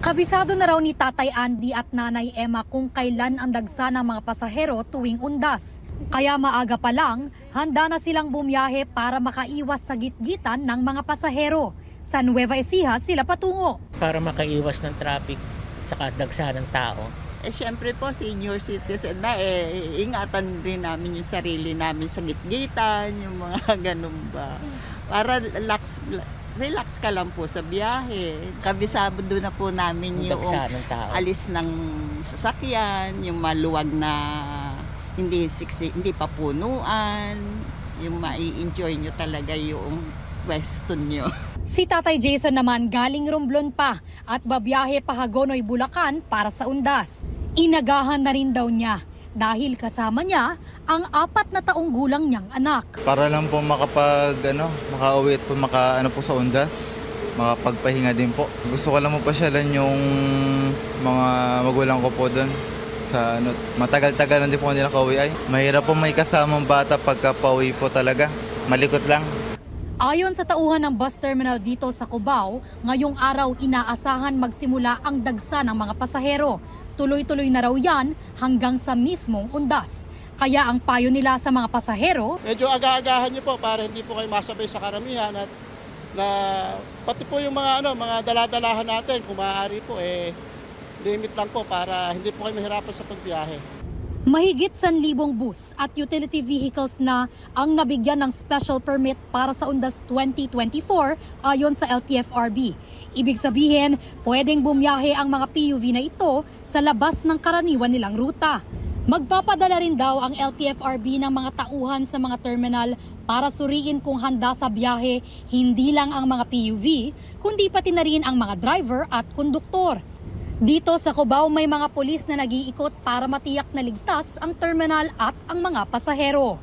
Kabisado na raw ni Tatay Andy at Nanay Emma kung kailan ang dagsa ng mga pasahero tuwing undas. Kaya maaga pa lang, handa na silang bumiyahe para makaiwas sa gitgitan ng mga pasahero. Sa Nueva Ecija sila patungo. Para makaiwas ng traffic sa dagsa ng tao. Siyempre po, senior citizen na, ingatan rin namin yung sarili namin sa gitgitan, yung mga ganun ba. Para relax ka lang po sa biyahe. Kabisado na po namin yung Dagsa ng tao. alis ng sasakyan, yung maluwag na hindi pa punuan, yung mai-enjoy nyo talaga yung pwesto nyo. Si Tatay Jason naman galing Romblon pa at babiyahe pa Hagonoy, Bulacan para sa undas. Inagahan na rin daw niya dahil kasama niya ang 4 na taong gulang niyang anak. Para lang po makauwi at po po sa undas, makapagpahinga din po. Gusto ko lang mo pasyalan yung mga magulang ko po doon. Matagal-tagal na din po nila kauwi ay. Mahirap po may kasamang bata pagka pauwi po talaga. Malikot lang. Ayon sa tauhan ng bus terminal dito sa Cubao, ngayong araw inaasahan magsimula ang dagsa ng mga pasahero. Tuloy-tuloy na raw yan hanggang sa mismong undas. Kaya ang payo nila sa mga pasahero, medyo aga-agahan niyo po para hindi po kayo masabay sa karamihan at pati po yung mga daladalahan natin kung maaari po limit lang po para hindi po kayo mahirapan sa pagbiyahe. mahigit 1,000 bus at utility vehicles na ang nabigyan ng special permit para sa undas 2024 ayon sa LTFRB. Ibig sabihin, pwedeng bumiyahe ang mga PUV na ito sa labas ng karaniwan nilang ruta. Magpapadala rin daw ang LTFRB ng mga tauhan sa mga terminal para suriin kung handa sa biyahe hindi lang ang mga PUV, kundi pati na rin ang mga driver at konduktor. Dito sa Cubao may mga pulis na nag-iikot para matiyak na ligtas ang terminal at ang mga pasahero.